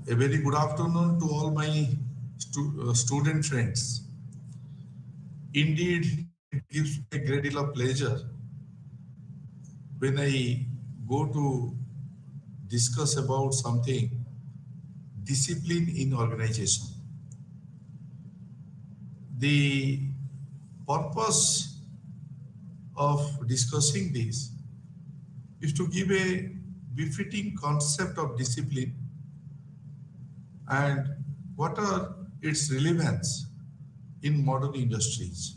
A very good afternoon to all my student friends. Indeed, it gives me a great deal of pleasure when I go to discuss about something discipline in organization. The purpose of discussing this is to give a befitting concept of discipline and what are its relevance in modern industries.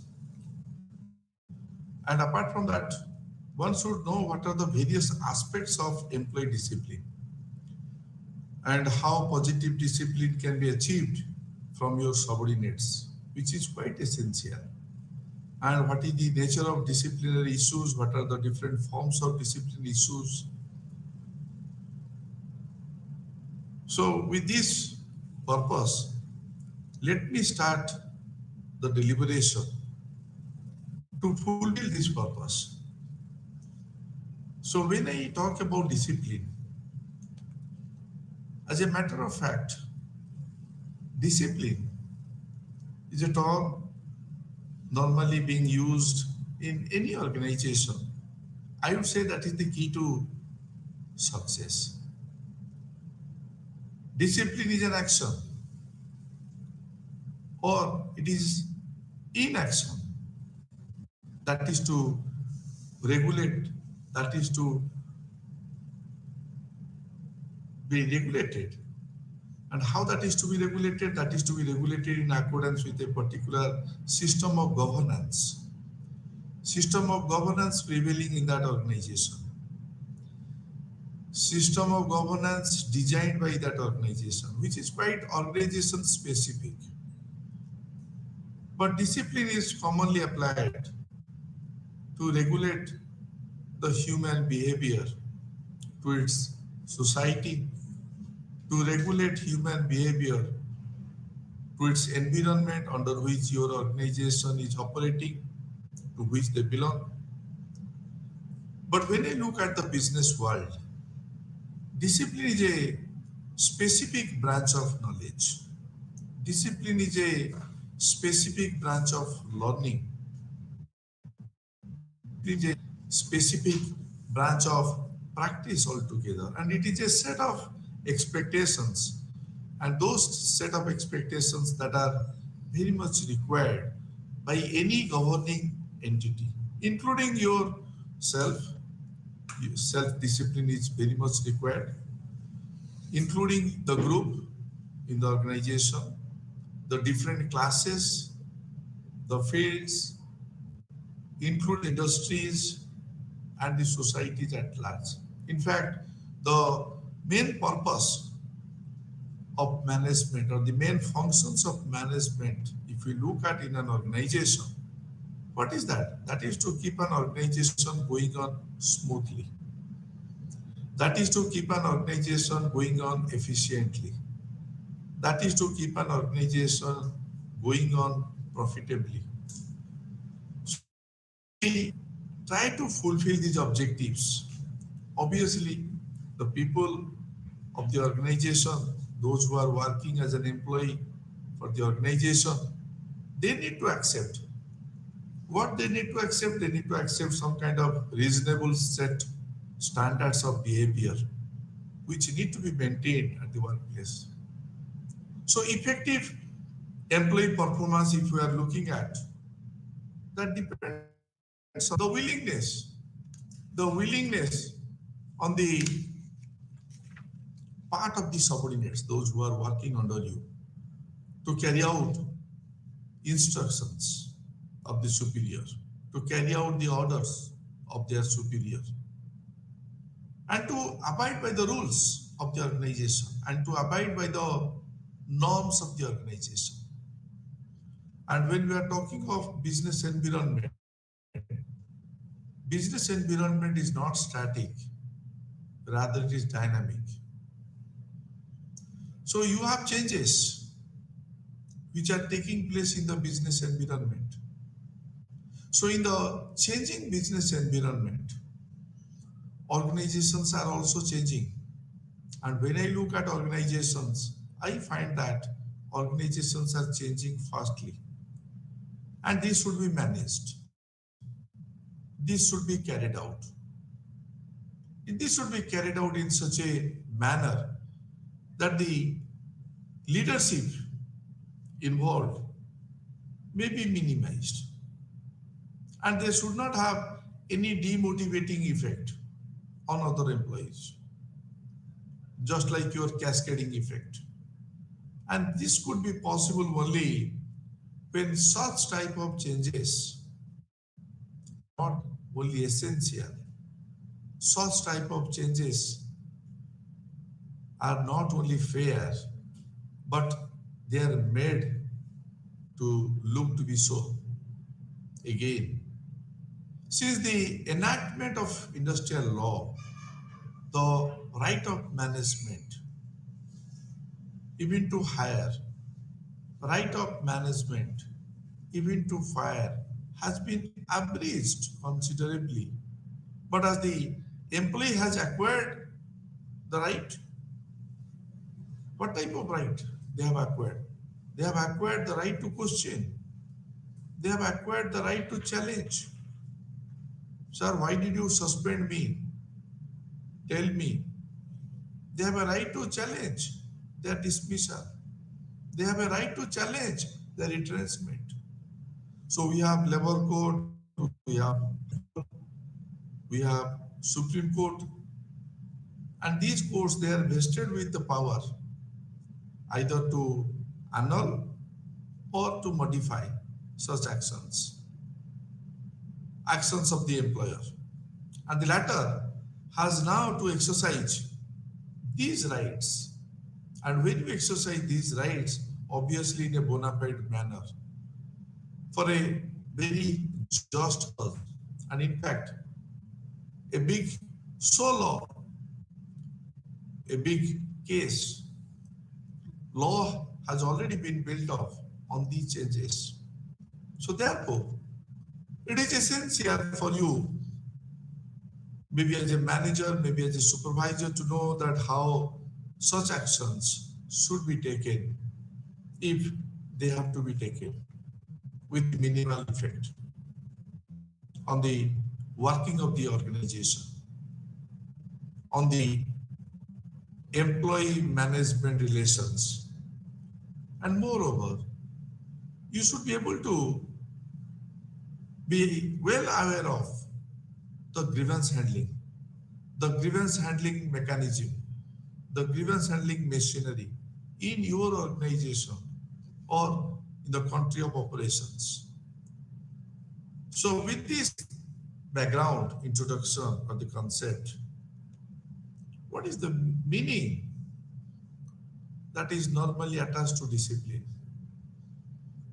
And apart from that, one should know what are the various aspects of employee discipline and how positive discipline can be achieved from your subordinates, which is quite essential. And what is the nature of disciplinary issues? What are the different forms of discipline issues? So with this purpose, let me start the deliberation to fulfill this purpose. So when I talk about discipline, as a matter of fact, discipline is a term normally being used in any organization. I would say that is the key to success. Discipline is an action or it is inaction. That is to regulate, that is to be regulated. And how that is to be regulated? That is to be regulated in accordance with a particular system of governance. System of governance prevailing in that organization. System of governance designed by that organization, which is quite organization specific. But discipline is commonly applied to regulate the human behavior to its society, to regulate human behavior to its environment under which your organization is operating, to which they belong. But when I look at the business world, discipline is a specific branch of knowledge. Discipline is a specific branch of learning. It is a specific branch of practice altogether. And it is a set of expectations. And those set of expectations that are very much required by any governing entity, including yourself. Self-discipline is very much required, including the group in the organization, the different classes, the fields, include industries and the societies at large. In fact, the main purpose of management or the main functions of management, if we look at in an organization, what is that? That is to keep an organization going on smoothly. That is to keep an organization going on efficiently. That is to keep an organization going on profitably. So we try to fulfill these objectives. Obviously, the people of the organization, those who are working as an employee for the organization, they need to accept. What they need to accept? They need to accept some kind of reasonable set standards of behavior which need to be maintained at the workplace. So effective employee performance, if we are looking at, that depends on the willingness on the part of the subordinates, those who are working under you, to carry out instructions of the superior, to carry out the orders of their superior, and to abide by the rules of the organization and to abide by the norms of the organization. And when we are talking of business environment is not static, rather it is dynamic. So you have changes which are taking place in the business environment. So in the changing business environment, organizations are also changing. And when I look at organizations, I find that organizations are changing fastly, and this should be managed. This should be carried out. This should be carried out in such a manner that the leadership involved may be minimized, and they should not have any demotivating effect on other employees, just like your cascading effect. And this could be possible only when such type of changes are not only essential, such type of changes are not only fair, but they are made to look to be so. Again, since the enactment of industrial law, the right of management, even to hire, right of management, even to fire, has been abridged considerably. But as the employee has acquired the right, what type of right they have acquired? They have acquired the right to question. They have acquired the right to challenge. Sir, why did you suspend me? Tell me. They have a right to challenge their dismissal. They have a right to challenge their retrenchment. So we have labor code, we have Supreme Court, and these courts, they are vested with the power either to annul or to modify such actions of the employer. And the latter has now to exercise these rights. And when you exercise these rights, obviously in a bona fide manner, for a very just cause, and in fact, a big solo, a big case, law has already been built up on these changes. So therefore, it is essential for you, maybe as a manager, maybe as a supervisor, to know that how such actions should be taken if they have to be taken with minimal effect on the working of the organization, on the employee management relations. And moreover, you should be able to be well aware of the grievance handling mechanism, the grievance handling machinery in your organization or in the country of operations. So with this background introduction of the concept, what is the meaning that is normally attached to discipline?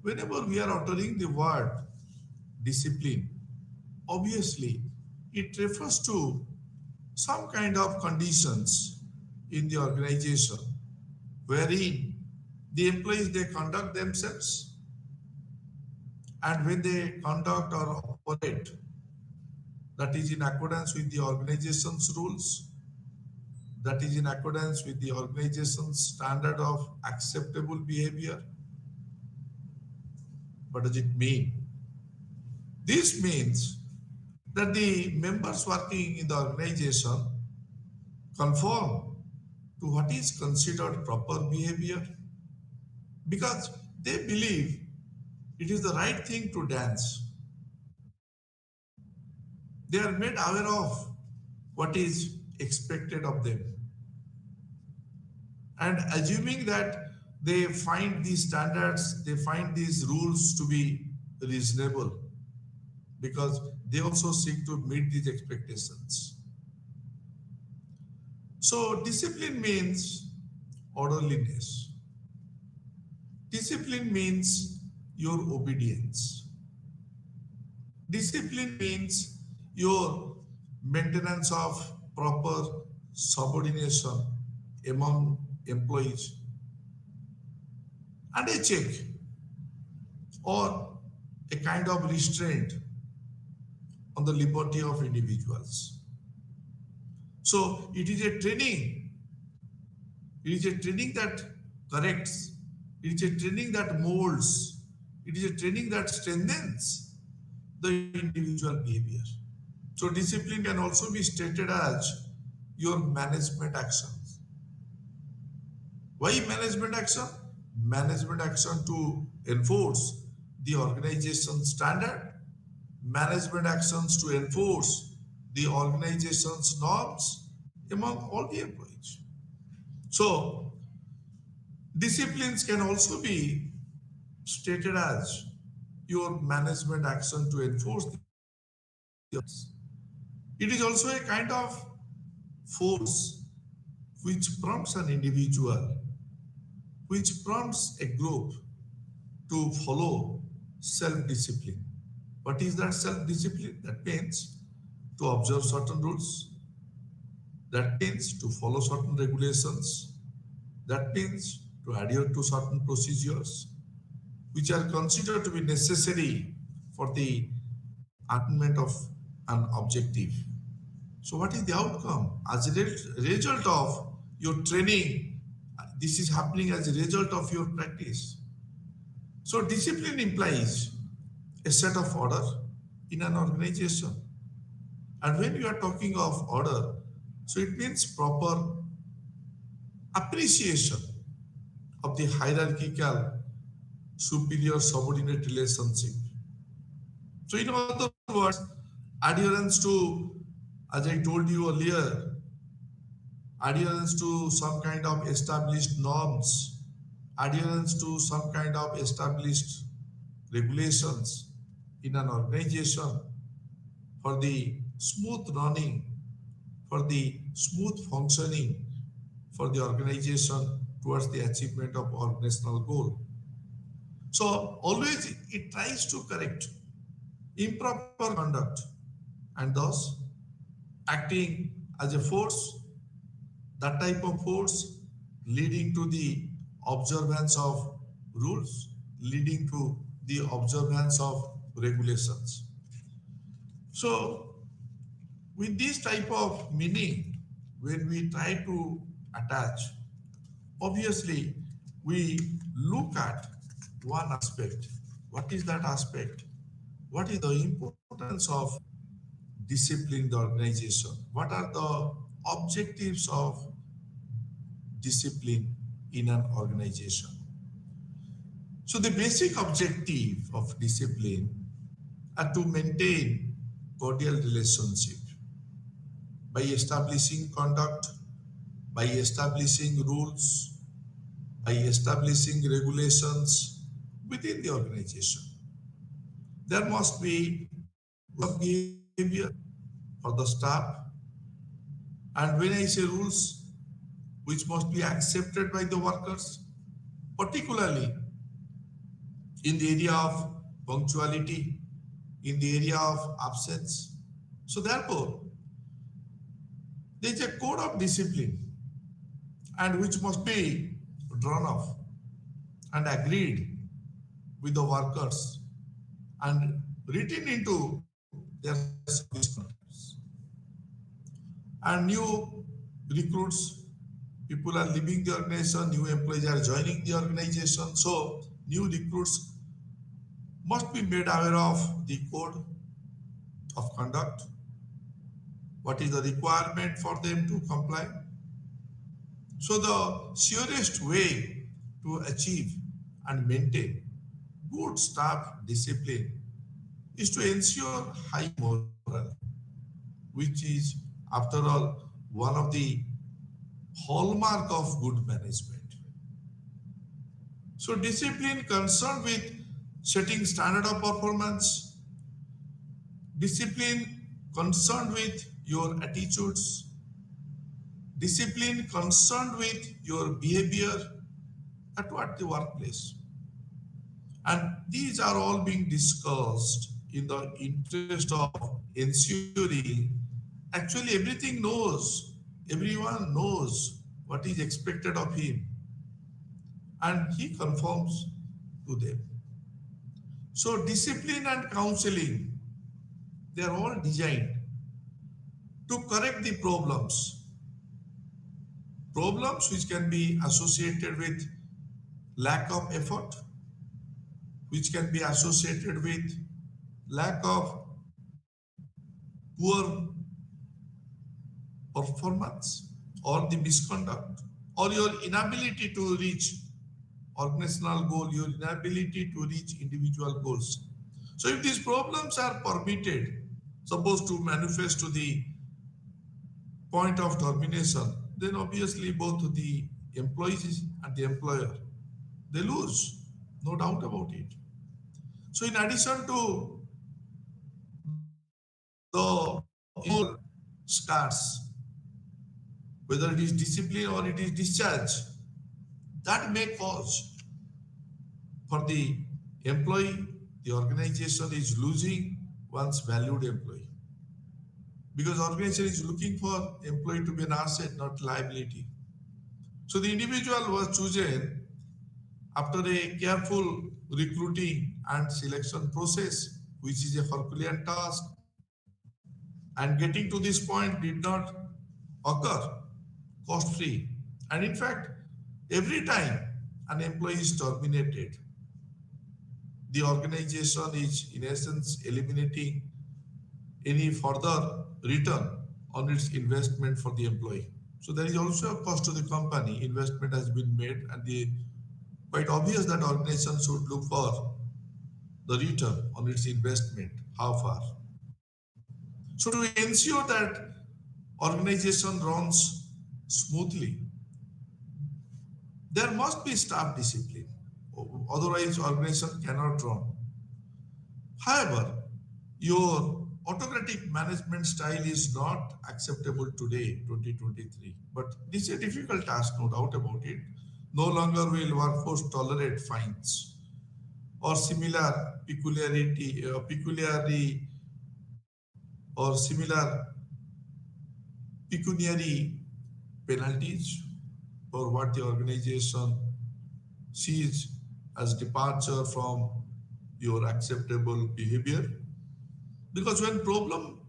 Whenever we are uttering the word discipline, obviously it refers to some kind of conditions in the organization wherein the employees, they conduct themselves, and when they conduct or operate, that is in accordance with the organization's rules, that is in accordance with the organization's standard of acceptable behavior. What does it mean? This means that the members working in the organization conform to what is considered proper behavior because they believe it is the right thing to dance. They are made aware of what is expected of them. And assuming that they find these standards, they find these rules to be reasonable because they also seek to meet these expectations. So discipline means orderliness. Discipline means your obedience. Discipline means your maintenance of proper subordination among employees and a check or a kind of restraint on the liberty of individuals. So it is a training that corrects. It is a training that molds. It is a training that strengthens the individual behavior. So discipline can also be stated as your management actions. Why management action? Management action to enforce the organization standard, management actions to enforce the organization's norms among all the employees. So disciplines can also be stated as your management action to enforce the others. It is also a kind of force which prompts an individual, which prompts a group to follow self-discipline. What is that self-discipline? That means to observe certain rules, that means to follow certain regulations, that means to adhere to certain procedures which are considered to be necessary for the attainment of an objective. So what is the outcome? As a result of your training, this is happening as a result of your practice. So discipline implies a set of order in an organization. And when you are talking of order, so it means proper appreciation of the hierarchical superior subordinate relationship. So in other words, adherence to, as I told you earlier, adherence to some kind of established norms, adherence to some kind of established regulations in an organization for the smooth running, for the smooth functioning for the organization towards the achievement of organizational goal. So always it tries to correct improper conduct and thus acting as a force, that type of force leading to the observance of rules, leading to the observance of regulations. So with this type of meaning, when we try to attach, obviously we look at one aspect. What is that aspect? What is the importance of discipline in the organization? What are the objectives of discipline in an organization? So the basic objective of discipline are to maintain cordial relationship by establishing conduct, by establishing rules, by establishing regulations within the organization. There must be good behavior for the staff. And when I say rules, which must be accepted by the workers, particularly in the area of punctuality, in the area of absence. So therefore, there is a code of discipline and which must be drawn up and agreed with the workers and written into their service contracts. And new recruits, people are leaving the organization, new employees are joining the organization. So new recruits must be made aware of the code of conduct. What is the requirement for them to comply? So the surest way to achieve and maintain good staff discipline is to ensure high morale, which is, after all, one of the hallmark of good management. So discipline concerned with setting standard of performance, discipline concerned with your attitudes, discipline concerned with your behavior at the workplace. And these are all being discussed in the interest of ensuring actually everyone knows what is expected of him and he conforms to them. So discipline and counseling, they are all designed to correct the problems which can be associated with lack of effort, which can be associated with lack of poor performance or the misconduct or your inability to reach organizational goal, your inability to reach individual goals. So if these problems are permitted, supposed to manifest to the point of termination, then obviously both the employees and the employer, they lose, no doubt about it. So in addition to the scars, whether it is discipline or it is discharge, that may cause for the employee, the organization is losing one's valued employee. Because organization is looking for employee to be an asset, not liability. So the individual was chosen after a careful recruiting and selection process, which is a Herculean task, and getting to this point did not occur cost free. And in fact, every time an employee is terminated, the organization is in essence eliminating any further return on its investment for the employee. So there is also a cost to the company. Investment has been made, and the quite obvious that organization should look for the return on its investment. How far? So to ensure that organization runs smoothly, there must be staff discipline. Otherwise, organization cannot run. However, your autocratic management style is not acceptable today, 2023. But this is a difficult task, no doubt about it. No longer will workforce tolerate fines or similar or similar pecuniary penalties for what the organization sees as departure from your acceptable behavior. Because when problems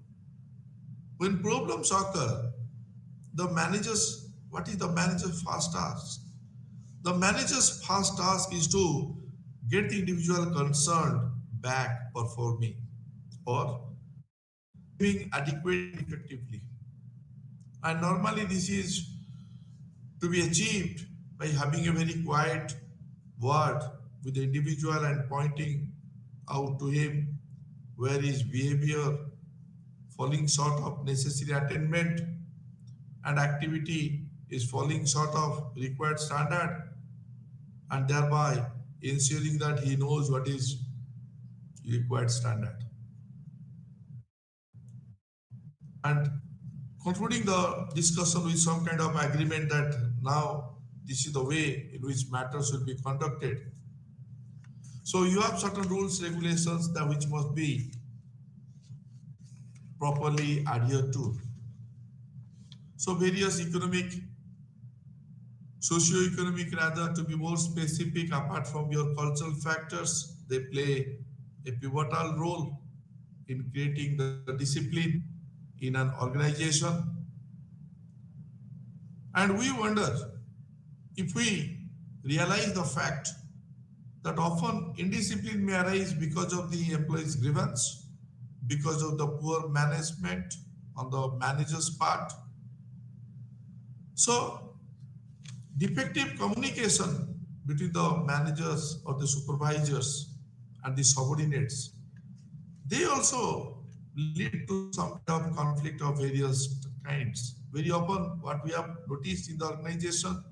occur, the managers, what is the manager's first task? The manager's first task is to get the individual concerned back performing or being adequate effectively. And normally this is to be achieved by having a very quiet word with the individual and pointing out to him where his behavior falling short of necessary attainment and activity is falling short of required standard, and thereby ensuring that he knows what is required standard. And concluding the discussion with some kind of agreement that now this is the way in which matters will be conducted. So you have certain rules, regulations that which must be properly adhered to. So various economic, socio-economic rather, to be more specific, apart from your cultural factors, they play a pivotal role in creating the discipline in an organization. And we wonder if we realize the fact that often indiscipline may arise because of the employee's grievance, because of the poor management on the manager's part. So defective communication between the managers or the supervisors and the subordinates, they also lead to some kind of conflict of various kinds. Very often what we have noticed in the organization,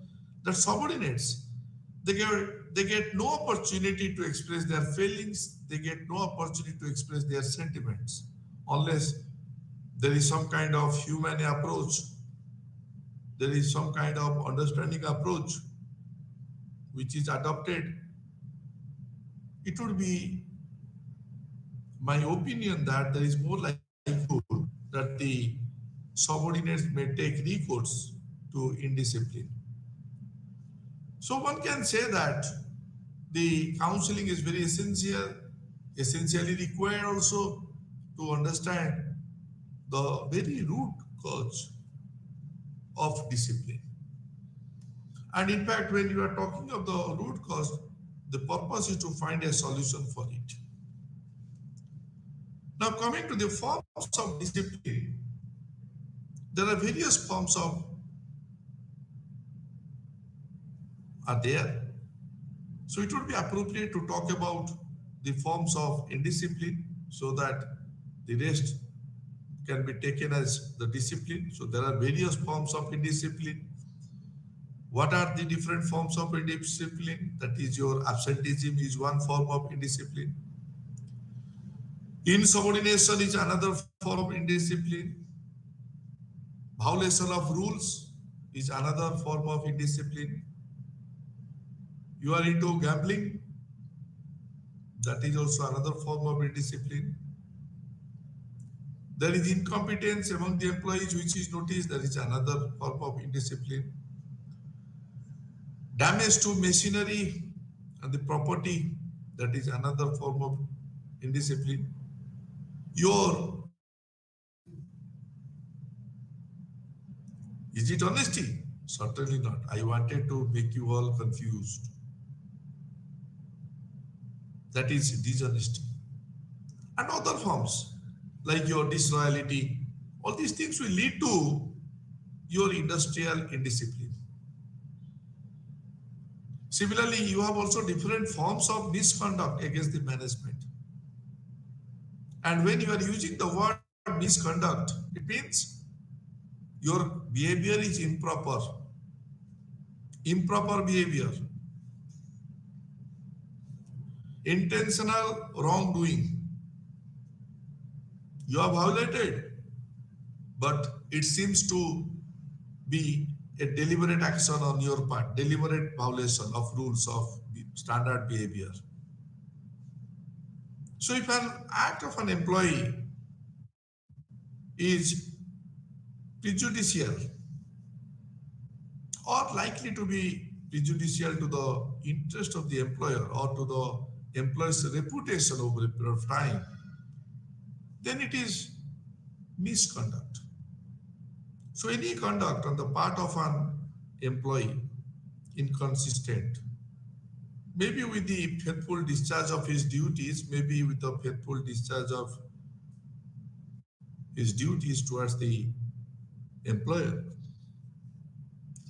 that subordinates, they get no opportunity to express their feelings, they get no opportunity to express their sentiments unless there is some kind of human approach, there is some kind of understanding approach which is adopted. It would be my opinion that there is more likelihood that the subordinates may take recourse to indiscipline. So one can say that the counseling is very essential, essentially required also to understand the very root cause of discipline. And in fact, when you are talking of the root cause, the purpose is to find a solution for it. Now, coming to the forms of discipline, there are various forms of are there. So it would be appropriate to talk about the forms of indiscipline so that the rest can be taken as the discipline. So there are various forms of indiscipline. What are the different forms of indiscipline? That is, your absenteeism is one form of indiscipline. Insubordination is another form of indiscipline. Violation of rules is another form of indiscipline. You are into gambling, that is also another form of indiscipline. There is incompetence among the employees, which is noticed, that is another form of indiscipline. Damage to machinery and the property, that is another form of indiscipline. Your Is it honesty? Certainly not. I wanted to make you all confused. That is dishonesty. And other forms, like your disloyalty, all these things will lead to your industrial indiscipline. Similarly, you have also different forms of misconduct against the management. And when you are using the word misconduct, it means your behavior is improper. Improper behavior. Intentional wrongdoing. You are violated, but it seems to be a deliberate action on your part, deliberate violation of rules of standard behavior. So if an act of an employee is prejudicial or likely to be prejudicial to the interest of the employer or to the employer's reputation over a period of time, then it is misconduct. So any conduct on the part of an employee inconsistent, maybe with the faithful discharge of his duties, maybe with the faithful discharge of his duties towards the employer,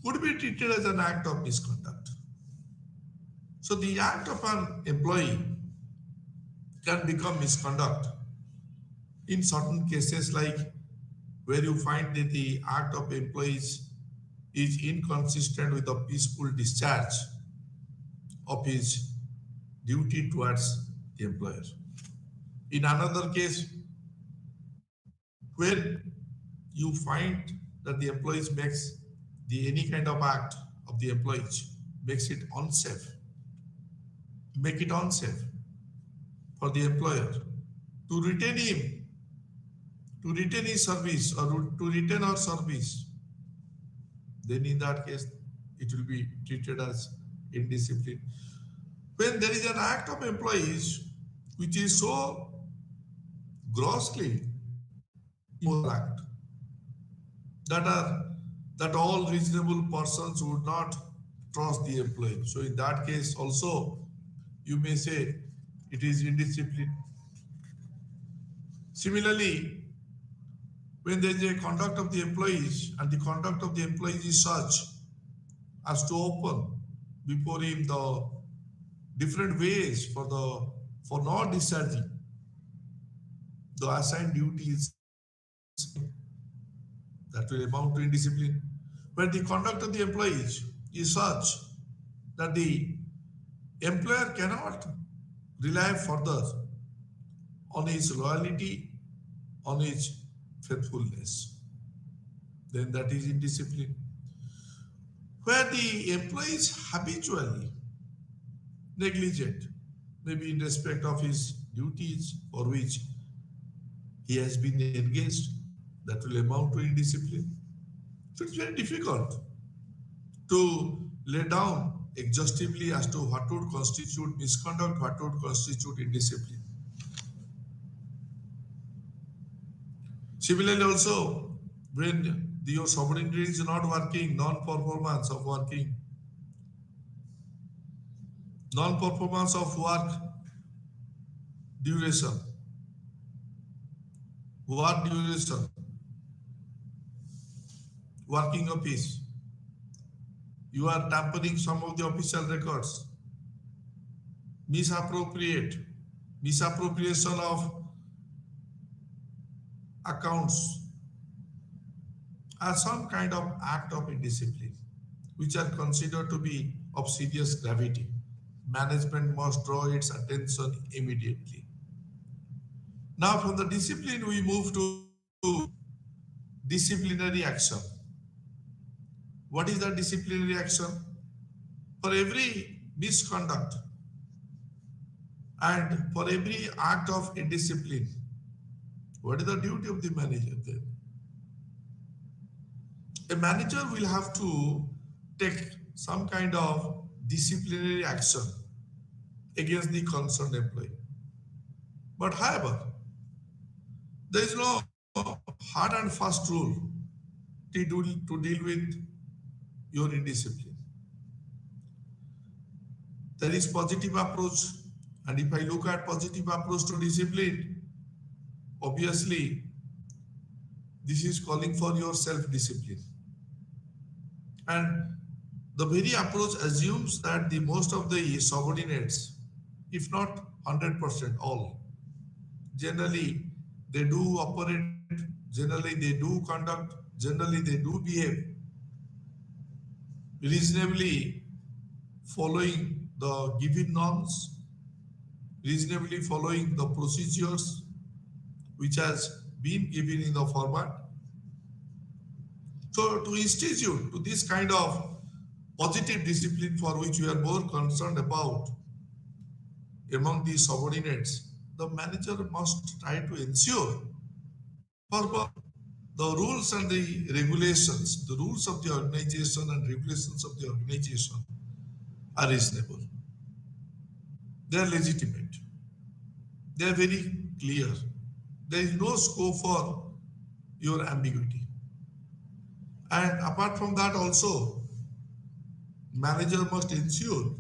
would be treated as an act of misconduct. So the act of an employee can become misconduct in certain cases, like where you find that the act of employees is inconsistent with the peaceful discharge of his duty towards the employer. In another case, where you find that the employees makes any kind of act of the employees makes it unsafe, make it unsafe for the employer to retain him, to retain his service or to retain our service, then in that case, it will be treated as indiscipline. When there is an act of employees which is so grossly immoral act that all reasonable persons would not trust the employee. So in that case also, you may say it is indiscipline. Similarly, when there is a conduct of the employees and the conduct of the employees is such as to open before him the different ways for not discharging the assigned duties, that will amount to indiscipline. When the conduct of the employees is such that the employer cannot rely further on his loyalty, on his faithfulness, then that is indiscipline. Where the employee is habitually negligent, maybe in respect of his duties for which he has been engaged, that will amount to indiscipline. So it's very difficult to lay down exhaustively as to what would constitute misconduct, what would constitute indiscipline. Similarly also, when your subordinate is not working, non-performance of working, non-performance of work duration, working office. You are tampering some of the official records, misappropriation of accounts are some kind of act of indiscipline, which are considered to be of serious gravity. Management must draw its attention immediately. Now, from the discipline, we move to disciplinary action. What is the disciplinary action? For every misconduct and for every act of indiscipline, what is the duty of the manager then? A manager will have to take some kind of disciplinary action against the concerned employee. But however, there is no hard and fast rule to deal with your indiscipline. There is positive approach, and if I look at positive approach to discipline, obviously this is calling for your self-discipline. And the very approach assumes that the most of the subordinates, if not 100%, all, generally they do operate, generally they do conduct, generally they do behave reasonably following the given norms, reasonably following the procedures which has been given in the format. So to institute to this kind of positive discipline for which we are more concerned about among the subordinates, the manager must try to ensure for the rules and the regulations, the rules of the organization and regulations of the organization are reasonable. They are legitimate. They are very clear. There is no scope for your ambiguity. And apart from that also, manager must ensure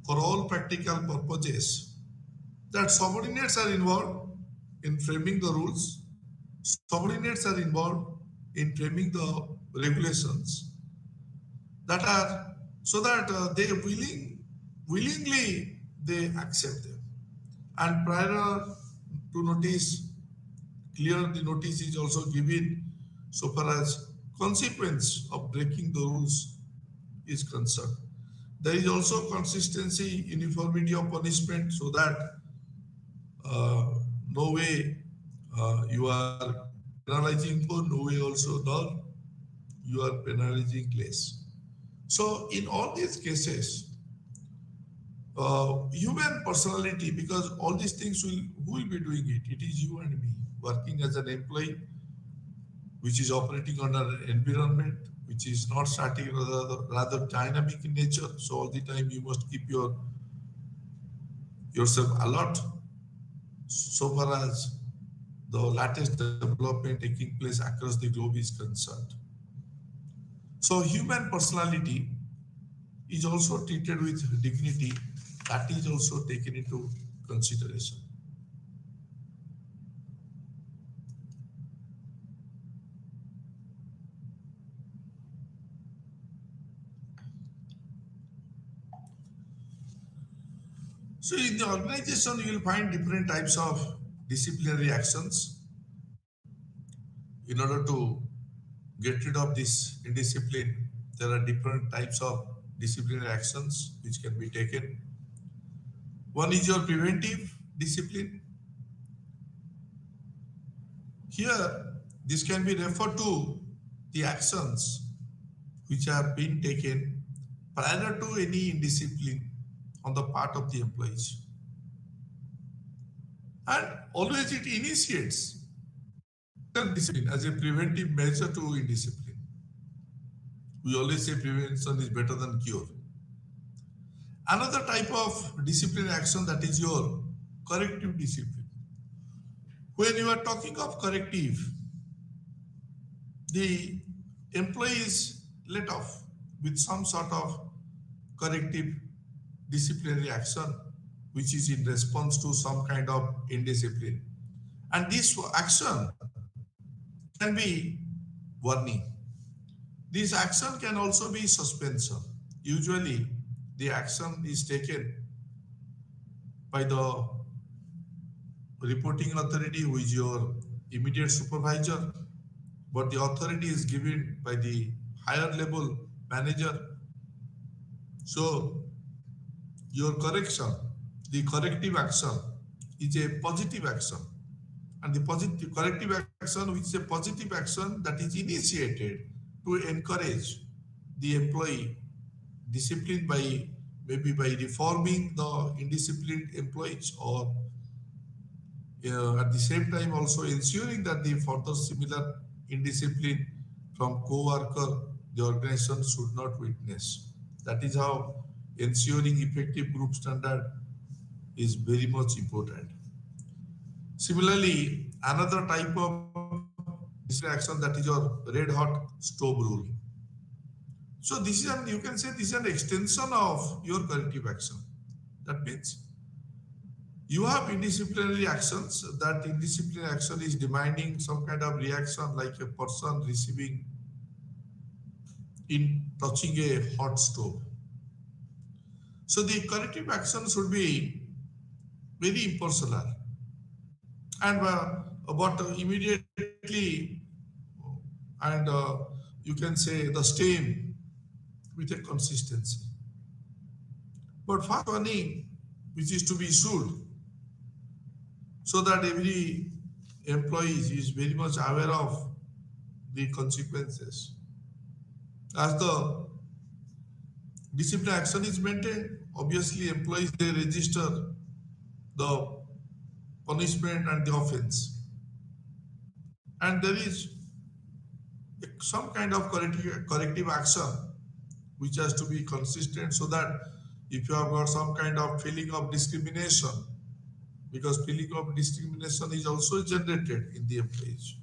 for all practical purposes that subordinates are involved in framing the rules, subordinates are involved in framing the regulations that are so that they willingly they accept them. And prior to notice, clear the notice is also given so far as consequence of breaking the rules is concerned. There is also consistency, uniformity of punishment so that no way you are penalizing for, no way also nor you are penalizing less. So in all these cases, human personality, because all these things who will be doing it? It is you and me working as an employee, which is operating under an environment which is not static, rather dynamic in nature. So all the time you must keep yourself alert so far as the latest development taking place across the globe is concerned. So human personality is also treated with dignity. That is also taken into consideration. So in the organization, you will find different types of disciplinary actions. In order to get rid of this indiscipline, there are different types of disciplinary actions which can be taken. One is your preventive discipline. Here, this can be referred to the actions which have been taken prior to any indiscipline on the part of the employees. And always it initiates discipline as a preventive measure to indiscipline. We always say prevention is better than cure. Another type of disciplinary action, that is your corrective discipline. When you are talking of corrective, the employee is let off with some sort of corrective disciplinary action which is in response to some kind of indiscipline. And this action can be warning. This action can also be suspension. Usually, the action is taken by the reporting authority, who is your immediate supervisor, but the authority is given by the higher level manager. So, your correction, the corrective action, is a positive action. And the positive corrective action, which is a positive action that is initiated to encourage the employee discipline by maybe by reforming the indisciplined employees, or at the same time also ensuring that the further similar indiscipline from co-worker the organization should not witness. That is how ensuring effective group standard is very much important. Similarly, another type of disciplinary action, that is your red hot stove rule. So this is you can say this is an extension of your corrective action. That means you have indisciplinary actions. That indisciplinary action is demanding some kind of reaction, like a person receiving in touching a hot stove. So the corrective action should be very impersonal, and but immediately, and you can say the same with a consistency. But first warning, which is to be issued, so that every employee is very much aware of the consequences. As the discipline action is maintained, obviously employees, they register the punishment and the offense. And there is some kind of corrective action which has to be consistent, so that if you have got some kind of feeling of discrimination, because feeling of discrimination is also generated in the employees,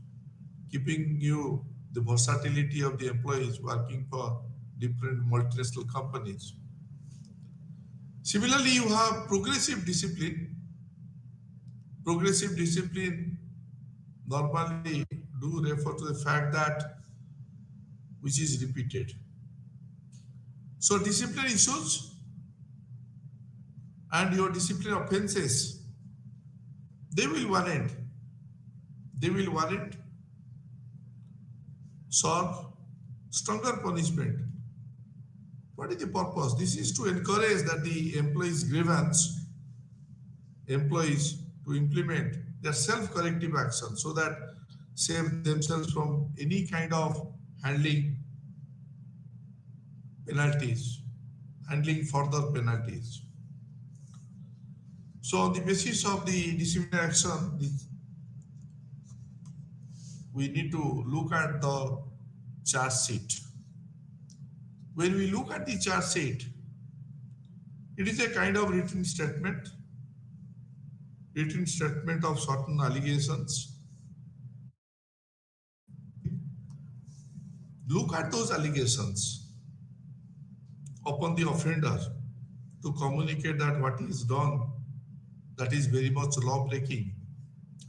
keeping you the versatility of the employees working for different multinational companies. Similarly, you have progressive discipline. Progressive discipline normally do refer to the fact that which is repeated. So discipline issues and your discipline offenses, they will warrant serve stronger punishment. What is the purpose? This is to encourage that the employees to implement their self-corrective action, so that save themselves from any kind of handling further penalties. So on the basis of the disciplinary action, we need to look at the charge sheet. When we look at the charge sheet, it is a kind of written statement of certain allegations. Look at those allegations upon the offender to communicate that what is done, that is very much law-breaking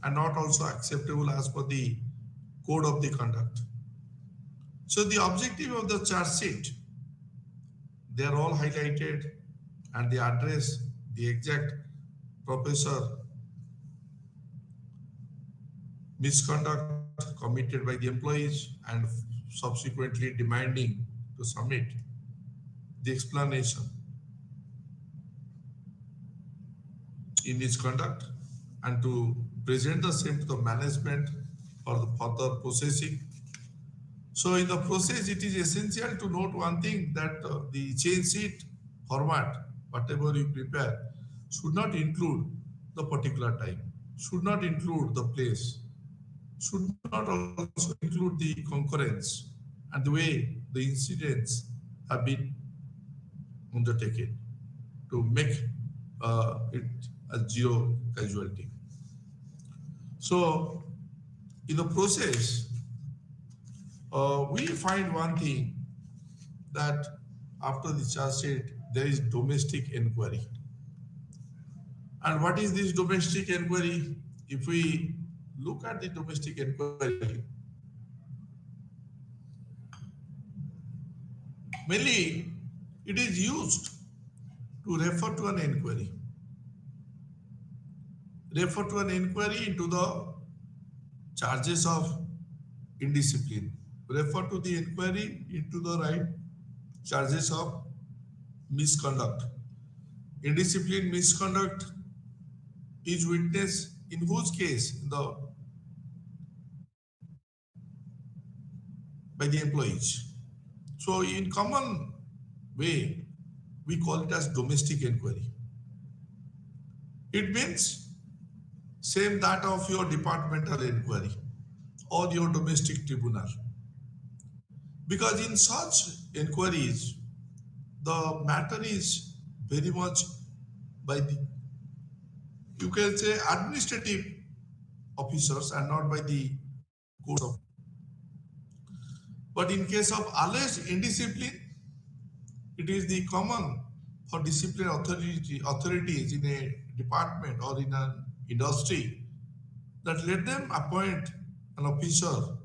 and not also acceptable as per the code of the conduct. So the objective of the charge sheet, they are all highlighted, and the address, the exact professor misconduct committed by the employees, and subsequently demanding to submit the explanation in its conduct and to present the same to the management for the further processing. So in the process, it is essential to note one thing, that the change sheet format, whatever you prepare, should not include the particular time, should not include the place, should not also include the concurrence and the way the incidents have been undertaken, to make it a zero casualty. So in the process, we find one thing, that after the charge sheet, there is domestic inquiry. And what is this domestic inquiry? If we look at the domestic inquiry, mainly it is used to refer to an inquiry into the charges of indiscipline, refer to the inquiry into the right charges of misconduct. Indiscipline, misconduct is witnessed in whose case? By the employees. So in common way, we call it as domestic inquiry. It means same that of your departmental inquiry or your domestic tribunal. Because in such inquiries, the matter is very much by the, you can say, administrative officers and not by the courts of. But in case of alleged indiscipline, it is the common for discipline authorities in a department or in an industry that let them appoint an officer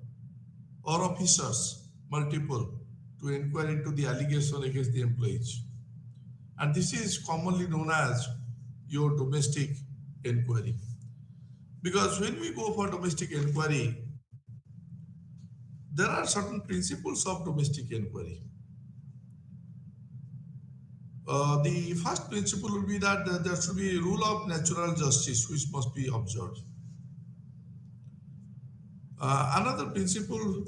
or officers, multiple, to inquire into the allegation against the employees. And this is commonly known as your domestic inquiry. Because when we go for domestic inquiry, there are certain principles of domestic inquiry. The first principle would be that there should be a rule of natural justice which must be observed. Another principle,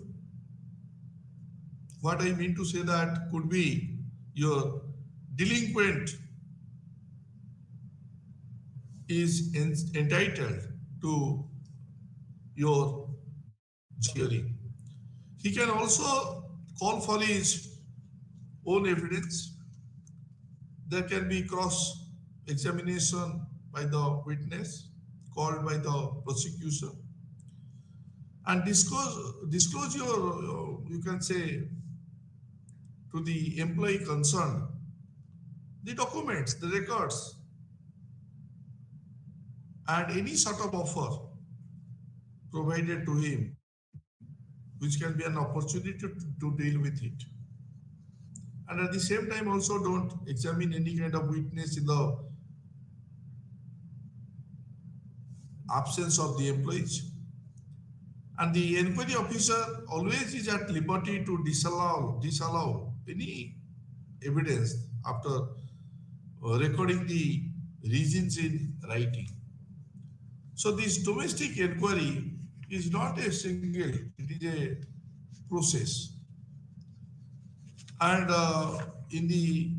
what I mean to say that could be your delinquent is entitled to your hearing. He can also call for his own evidence. There can be cross examination by the witness called by the prosecution, and disclose your, you can say, to the employee concerned the documents, the records, and any sort of offer provided to him, which can be an opportunity to deal with it. And at the same time, also don't examine any kind of witness in the absence of the employees. And the inquiry officer always is at liberty to disallow any evidence after recording the reasons in writing. So this domestic inquiry is not a single, it is a process. And in the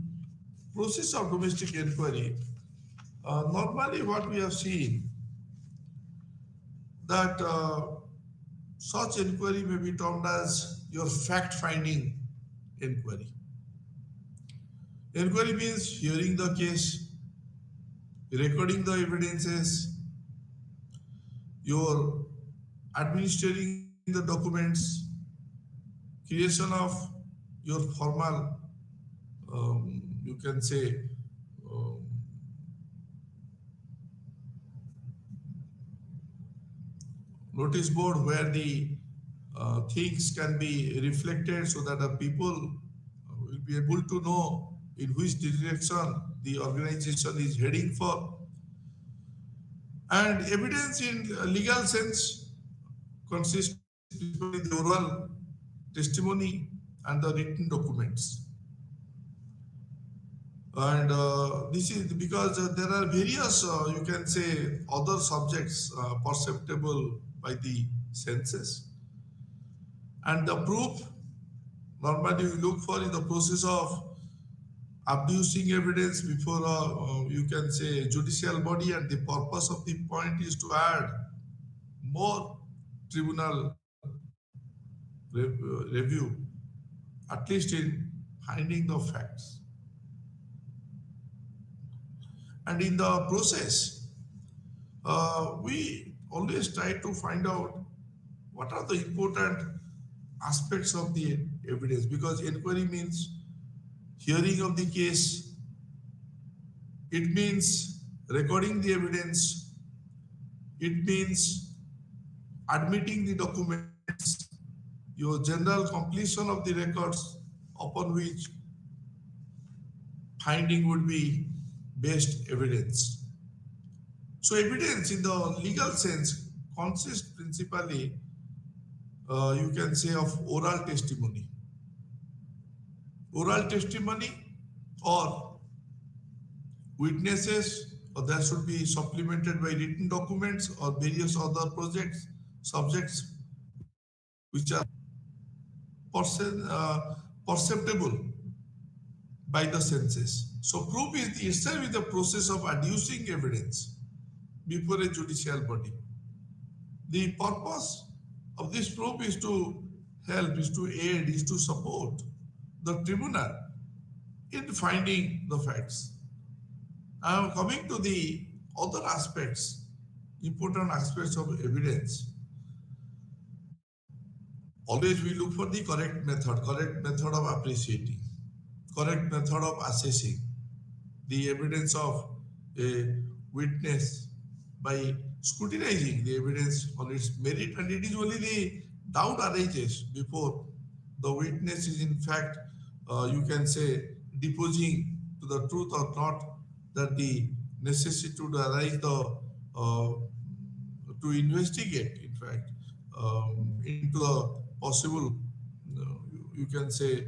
process of domestic inquiry, normally what we have seen that such inquiry may be termed as your fact-finding inquiry. Inquiry means hearing the case, recording the evidences, your administering the documents, creation of your formal, you can say, notice board where the things can be reflected so that the people will be able to know in which direction the organization is heading for. And evidence in legal sense consists of the oral testimony and the written documents. And this is because there are various, you can say, other subjects perceptible by the senses. And the proof normally we look for in the process of abusing evidence before you can say judicial body, and the purpose of the point is to add more tribunal review, at least in finding the facts. And in the process, we always try to find out what are the important aspects of the evidence, because inquiry means hearing of the case, It means recording the evidence. It means admitting the documents, your general completion of the records upon which finding would be based evidence. So evidence in the legal sense consists principally, you can say, of oral testimony. Oral testimony or witnesses, or that should be supplemented by written documents or various other projects, subjects which are perceptible by the senses. So proof is itself is the process of adducing evidence before a judicial body. The purpose of this proof is to help, is to aid, is to support the tribunal in finding the facts. Now coming to the other aspects, important aspects of evidence. Always we look for the correct method of appreciating, correct method of assessing the evidence of a witness by scrutinizing the evidence on its merit, and it is only the doubt arises before the witness is in fact, you can say, deposing to the truth or not, that the necessity to arise the to investigate, in fact, into the possible, you can say,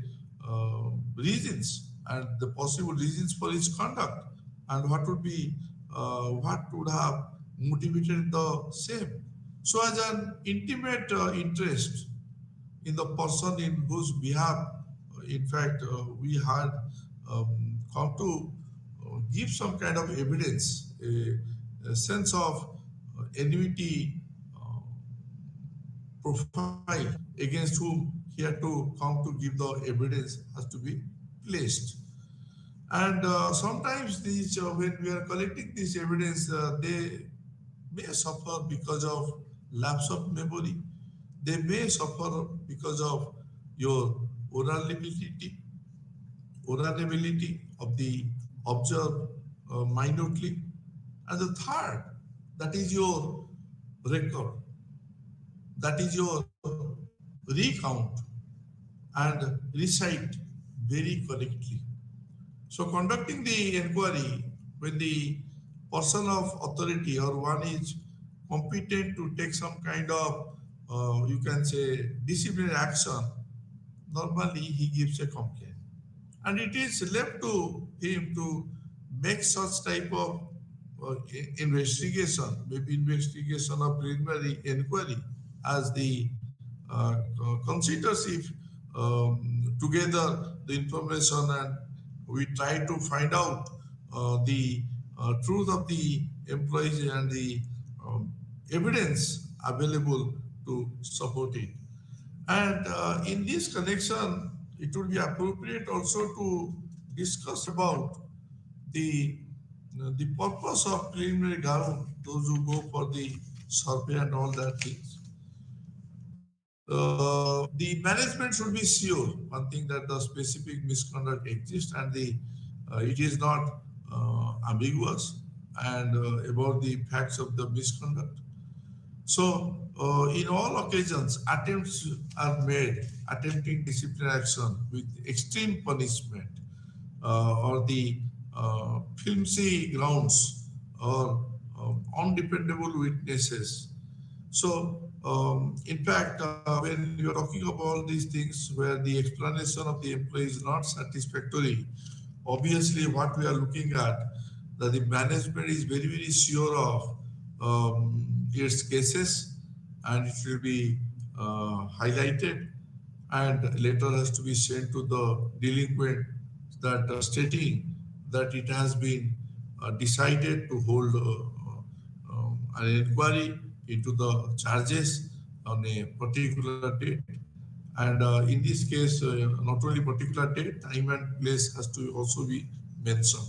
reasons and the possible reasons for his conduct, and what would have motivated the same. So, as an intimate interest in the person in whose behalf, in fact, we had come to give some kind of evidence, a sense of enmity profile against whom he had to come to give the evidence has to be placed. And sometimes these, when we are collecting this evidence, they may suffer because of lapse of memory. They may suffer because of your oralability, oralability of the observed minutely. And the third, that is your record, that is your recount and recite very correctly. So conducting the inquiry when the person of authority or one is competent to take some kind of, you can say, disciplinary action, normally he gives a complaint. And it is left to him to make such type of investigation, maybe investigation of preliminary inquiry, as the considers if together the information, and we try to find out the truth of the employees and the evidence available to support it. And in this connection, it would be appropriate also to discuss about the purpose of preliminary ground, those who go for the survey and all that things. The management should be sure, one thing, that the specific misconduct exists and it is not ambiguous and about the facts of the misconduct. So, in all occasions, attempts are made, attempting disciplinary action with extreme punishment or the flimsy grounds or undependable witnesses. So, in fact, when you are talking about these things where the explanation of the employee is not satisfactory, obviously what we are looking at, that the management is very, very sure of its cases, and it will be highlighted and later has to be sent to the delinquent, that stating that it has been decided to hold an inquiry into the charges on a particular date. And in this case, not only particular date, time and place has to also be mentioned.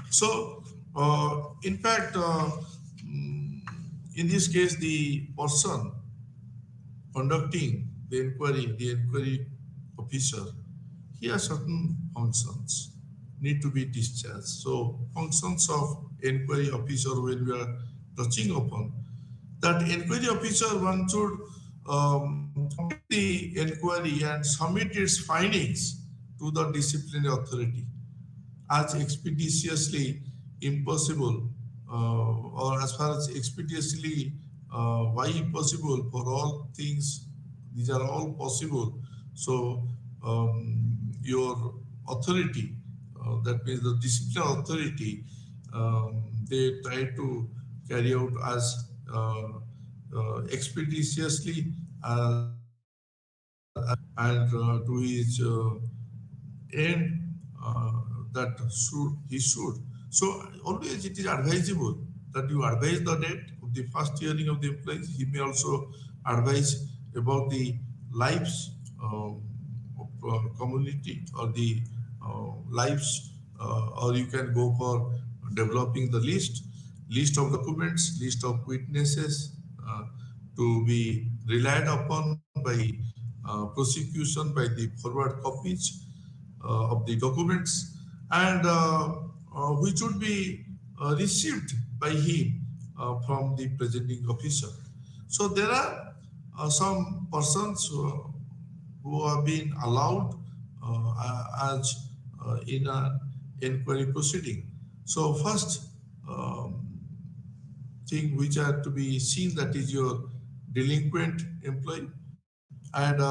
So, in fact, in this case, the person conducting the inquiry officer, he has certain functions. need to be discharged. So functions of inquiry officer when we are touching upon that inquiry officer one should complete the inquiry and submit its findings to the disciplinary authority as expeditiously impossible or as far as expeditiously why impossible for all things these are all possible so your authority that means the disciplinary authority they try to carry out as expeditiously and to his end that he should. So always it is advisable that you advise the date of the first hearing of the employees. He may also advise about the lives of community or the lives, or you can go for developing the list of documents, list of witnesses to be relied upon by prosecution by the forward copies of the documents and which would be received by him from the presenting officer. So there are some persons who have been allowed as in an inquiry proceeding. So first thing which are to be seen that is your delinquent employee and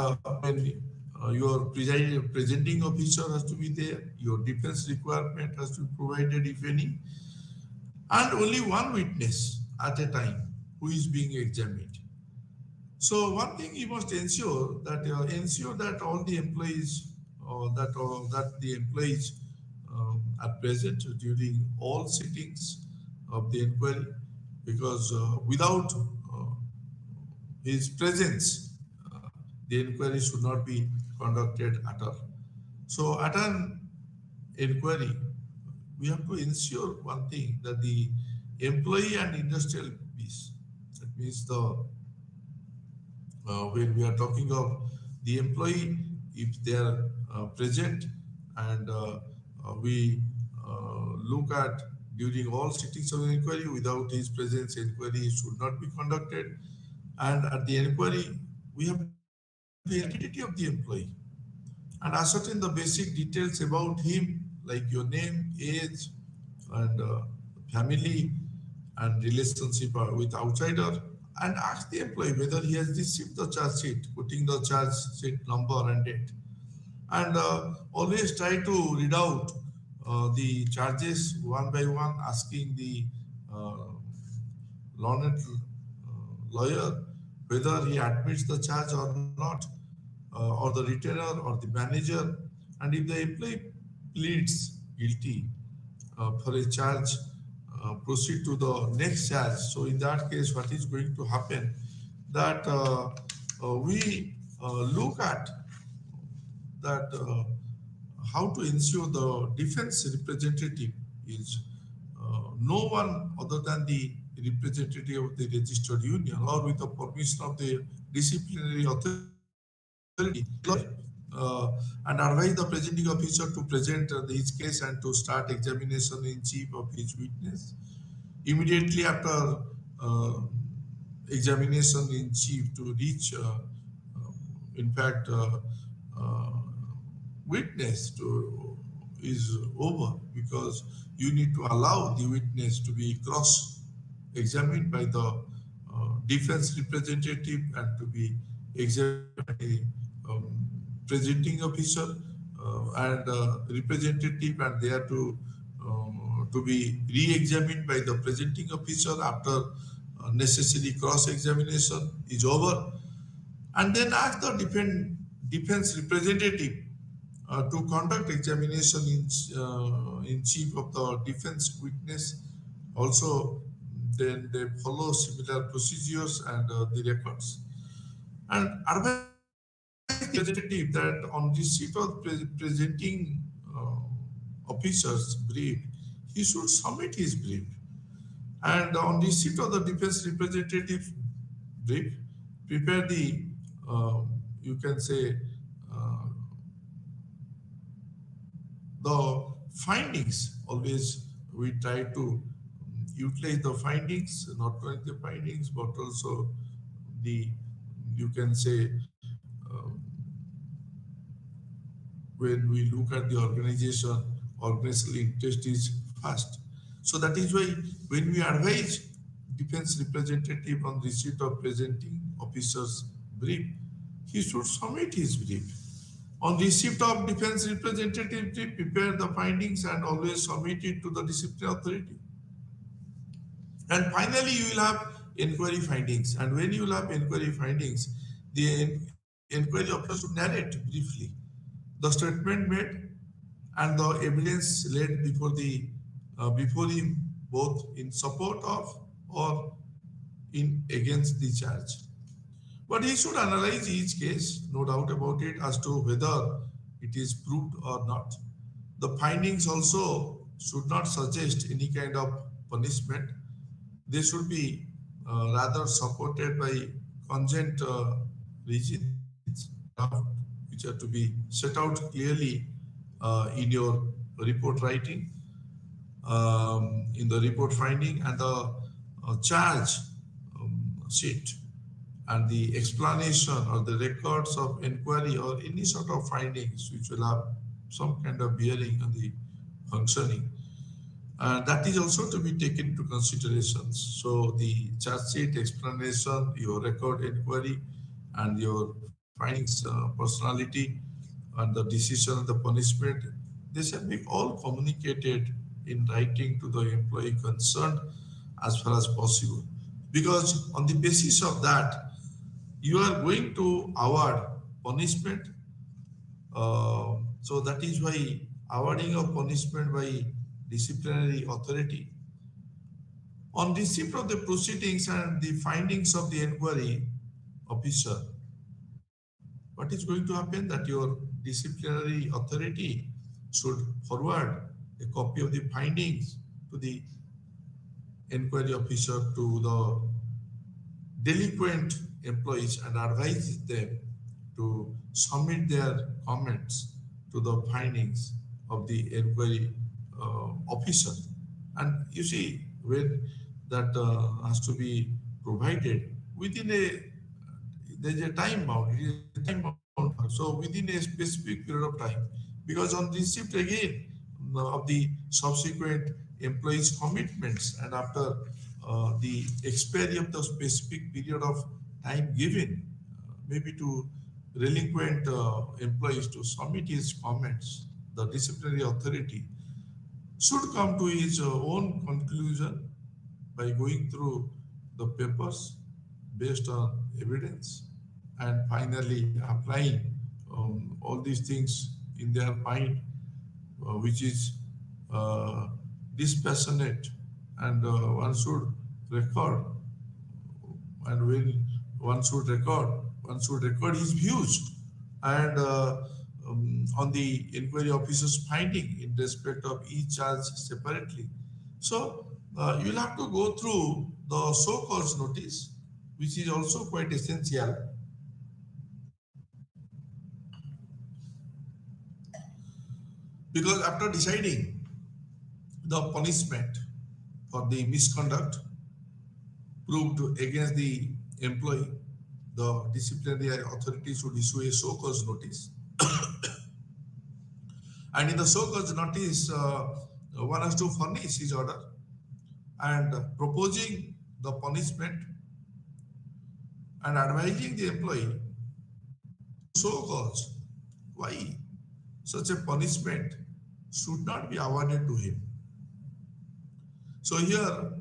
when your presenting officer has to be there, your defense requirement has to be provided if any, and only one witness at a time who is being examined. So one thing you must ensure that all the employees that the employees are present during all sittings of the inquiry, because without his presence, the inquiry should not be conducted at all. So at an inquiry, we have to ensure one thing that the employee and industrial peace, that means the when we are talking of the employee, if they are present and we look at during all sittings of the inquiry, without his presence, inquiry should not be conducted. And at the inquiry, we have the identity of the employee and ascertain the basic details about him, like your name, age, and family, and relationship with outsider, and ask the employee whether he has received the charge sheet, putting the charge sheet number and date. And always try to read out the charges one by one, asking the uh, learned lawyer whether he admits the charge or not, or the retainer or the manager. And if the employee pleads guilty for a charge, proceed to the next charge. So in that case, what is going to happen? That we look at that how to ensure the defense representative is no one other than the representative of the registered union or with the permission of the disciplinary authority and advise the presenting officer to present his case and to start examination in chief of each witness. Immediately after uh, examination in chief to reach, in fact, uh, witness to is over because you need to allow the witness to be cross examined by the defense representative and to be examined by the presenting officer and representative, and they are to be re-examined by the presenting officer after necessary cross-examination is over, and then ask the defense representative to conduct examination in chief of the defense witness. Also, then they follow similar procedures and the records. And advise the representative that on receipt of presenting officer's brief, he should submit his brief. And on receipt of the defense representative brief, prepare the, you can say, the findings. Always we try to utilize the findings, not only the findings, but also the, you can say, when we look at the organization, organizational interest is first. So that is why when we advise defense representative on receipt of presenting officer's brief, he should submit his brief. On receipt of defense representative brief, prepare the findings and always submit it to the disciplinary authority. And finally, you will have inquiry findings. And when you will have inquiry findings, the inquiry officer should narrate briefly the statement made and the evidence laid before him, both in support of or in against the charge. But he should analyze each case, no doubt about it, as to whether it is proved or not. The findings also should not suggest any kind of punishment. They should be rather supported by congent reasons which are to be set out clearly in your report writing, in the report finding, and the charge sheet, and the explanation or the records of inquiry or any sort of findings which will have some kind of bearing on the functioning. That is also to be taken into consideration. So the charge sheet, explanation, your record inquiry, and your findings, personality, and the decision of the punishment, they shall be all communicated in writing to the employee concerned as far as possible. Because on the basis of that, you are going to award punishment. So that is why awarding of punishment by disciplinary authority on receipt of the proceedings and the findings of the inquiry officer, what is going to happen that your disciplinary authority should forward a copy of the findings to the inquiry officer, to the delinquent employees, and advise them to submit their comments to the findings of the inquiry officer. And you see, when that has to be provided within there's a time bound, it is a time bound. So within a specific period of time, because on receipt again of the subsequent employees' commitments, and after the expiry of the specific period of time given, maybe to delinquent employees to submit his comments, the disciplinary authority should come to his own conclusion by going through the papers based on evidence, and finally applying all these things in their mind, which is dispassionate, and one should record, and when one should record his views, and on the inquiry officer's finding in respect of each charge separately. So you'll have to go through the show cause notice, which is also quite essential. Because after deciding the punishment for the misconduct proved against the employee, the disciplinary authority should issue a show cause notice. And in the show cause notice, one has to furnish his order and proposing the punishment and advising the employee to show cause why such a punishment should not be awarded to him. So here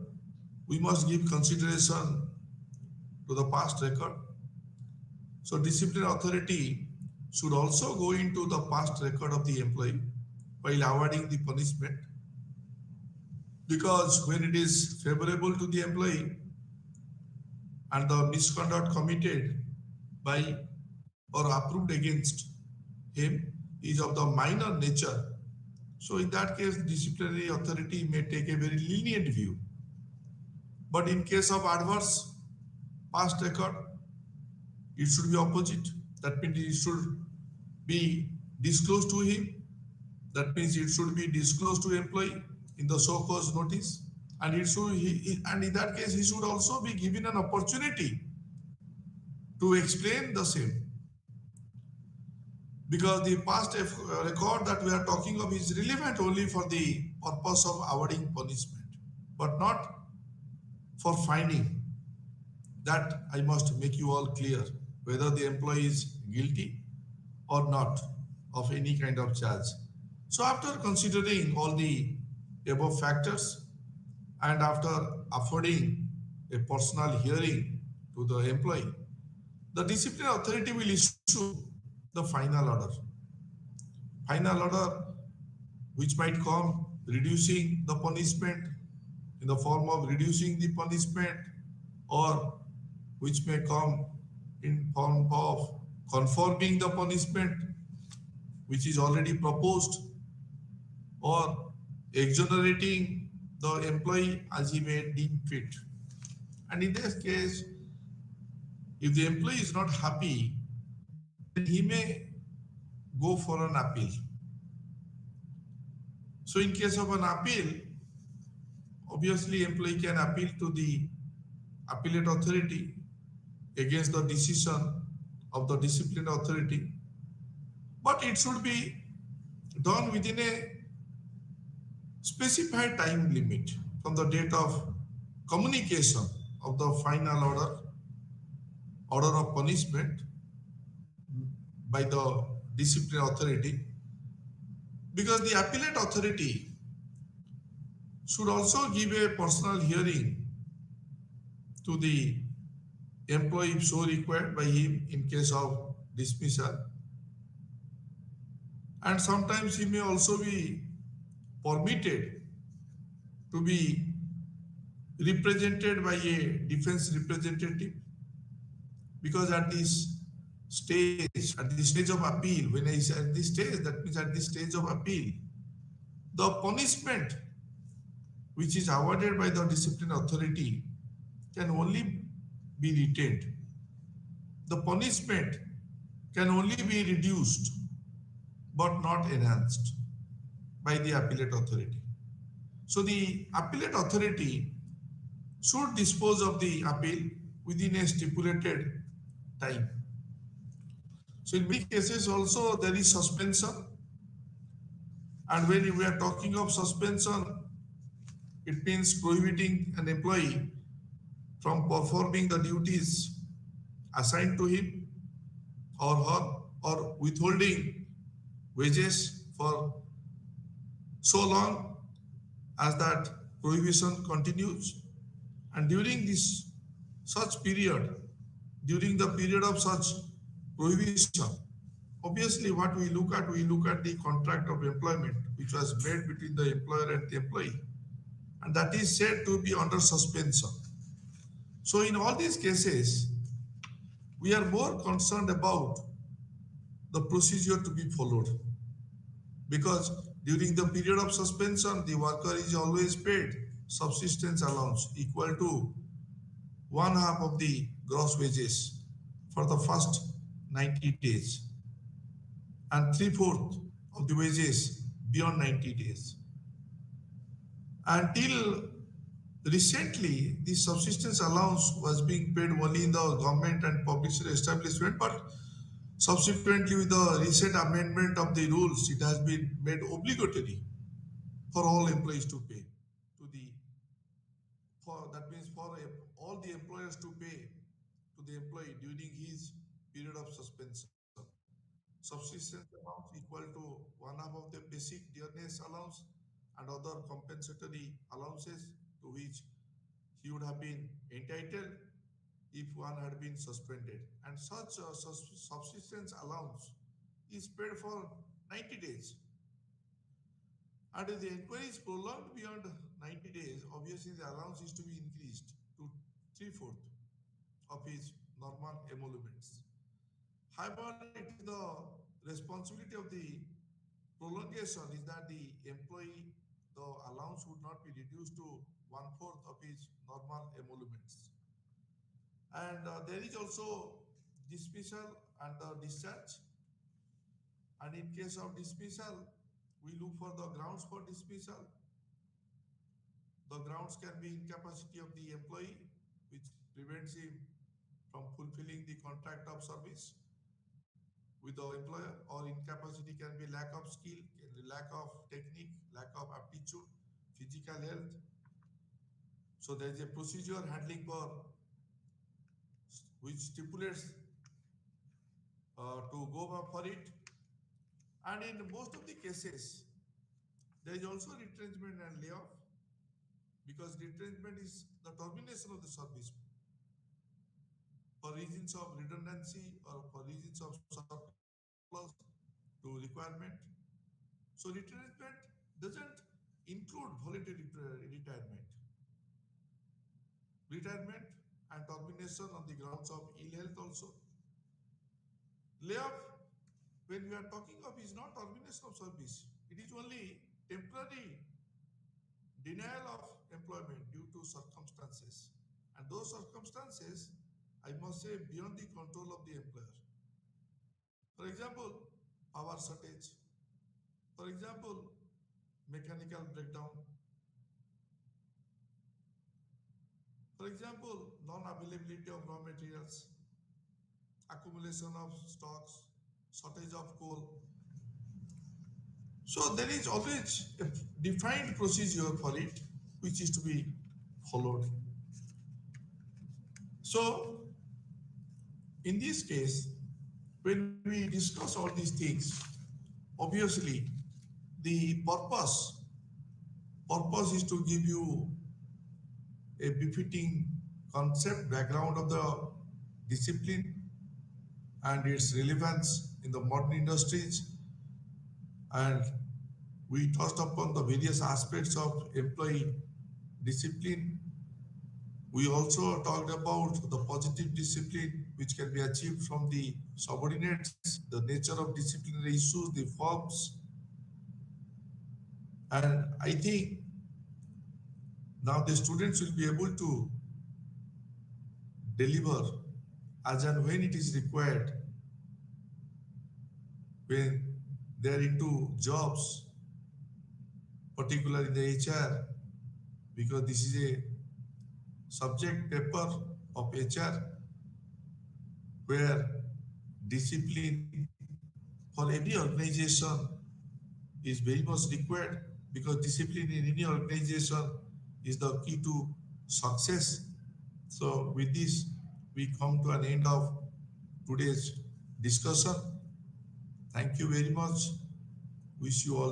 we must give consideration to the past record. So disciplinary authority should also go into the past record of the employee while awarding the punishment, because when it is favorable to the employee and the misconduct committed by or approved against him is of the minor nature, so in that case disciplinary authority may take a very lenient view. But in case of adverse past record, it should be opposite. That means it should be disclosed to him That means it should be disclosed to employee in the show cause notice, and and in that case he should also be given an opportunity to explain the same, because the past record that we are talking of is relevant only for the purpose of awarding punishment, but not for finding. That I must make you all clear, whether the employee is guilty or not of any kind of charge. So after considering all the above factors and after affording a personal hearing to the employee, the discipline authority will issue the final order. Final order which might come reducing the punishment in the form of reducing the punishment, or which may come in form of conforming the punishment which is already proposed, or exonerating the employee as he may deem fit. And in this case, if the employee is not happy, then he may go for an appeal. So in case of an appeal, obviously employee can appeal to the appellate authority against the decision of the discipline authority, but it should be done within a specified time limit from the date of communication of the final order of punishment by the discipline authority, because the appellate authority should also give a personal hearing to the employee if so required by him in case of dismissal, and sometimes he may also be permitted to be represented by a defense representative, because at this stage of appeal, when I say at this stage, that means at this stage of appeal, the punishment which is awarded by the discipline authority can only be retained. The punishment can only be reduced but not enhanced by the appellate authority. So the appellate authority should dispose of the appeal within a stipulated time. So in many cases also there is suspension, and when we are talking of suspension, it means prohibiting an employee from performing the duties assigned to him or her, or withholding wages for so long as that prohibition continues. And during this such period, during the period of such prohibition, obviously what we look at the contract of employment which was made between the employer and the employee, and that is said to be under suspension. So in all these cases, we are more concerned about the procedure to be followed, because during the period of suspension, the worker is always paid subsistence allowance equal to one half of the gross wages for the first 90 days and three-fourths of the wages beyond 90 days. Until recently, the subsistence allowance was being paid only in the government and public establishment, but subsequently with the recent amendment of the rules, it has been made obligatory for all employees to pay to the, for that means for all the employers to pay to the employee during his period of suspension. Subsistence allowance equal to one half of the basic dearness allowance and other compensatory allowances to which he would have been entitled if one had been suspended. And such subsistence allowance is paid for 90 days. And if the inquiry is prolonged beyond 90 days, obviously the allowance is to be increased to three-fourths of his normal emoluments. However, it is the responsibility of the prolongation is that the employee, the allowance would not be reduced to one-fourth of his normal emoluments. And there is also dismissal and discharge. And in case of dismissal, We look for the grounds for dismissal. The grounds can be incapacity of the employee, which prevents him from fulfilling the contract of service with the employer, or incapacity can be lack of skill, lack of technique, lack of aptitude, physical health. So there is a procedure handling for which stipulates to go up for it. And in most of the cases, there is also retrenchment and layoff, because retrenchment is the termination of the service for reasons of redundancy or for reasons of surplus to requirement. So retrenchment doesn't include voluntary retirement. Retirement and termination on the grounds of ill health also. Layoff, when we are talking of, is not termination of service. It is only temporary denial of employment due to circumstances. And those circumstances, I must say, beyond the control of the employer. For example, power shortage. For example, mechanical breakdown. For example, non-availability of raw materials, accumulation of stocks, shortage of coal. So there is always a defined procedure for it, which is to be followed. So in this case, when we discuss all these things, obviously the purpose is to give you a befitting concept background of the discipline and its relevance in the modern industries, and we touched upon the various aspects of employee discipline. We also talked about the positive discipline which can be achieved from the subordinates, the nature of disciplinary issues, the forms, and I think now the students will be able to deliver as and when it is required, when they are into jobs, particularly in the HR, because this is a subject paper of HR where discipline for every organization is very much required, because discipline in any organization is the key to success. So with this, we come to an end of today's discussion. Thank you very much. Wish you all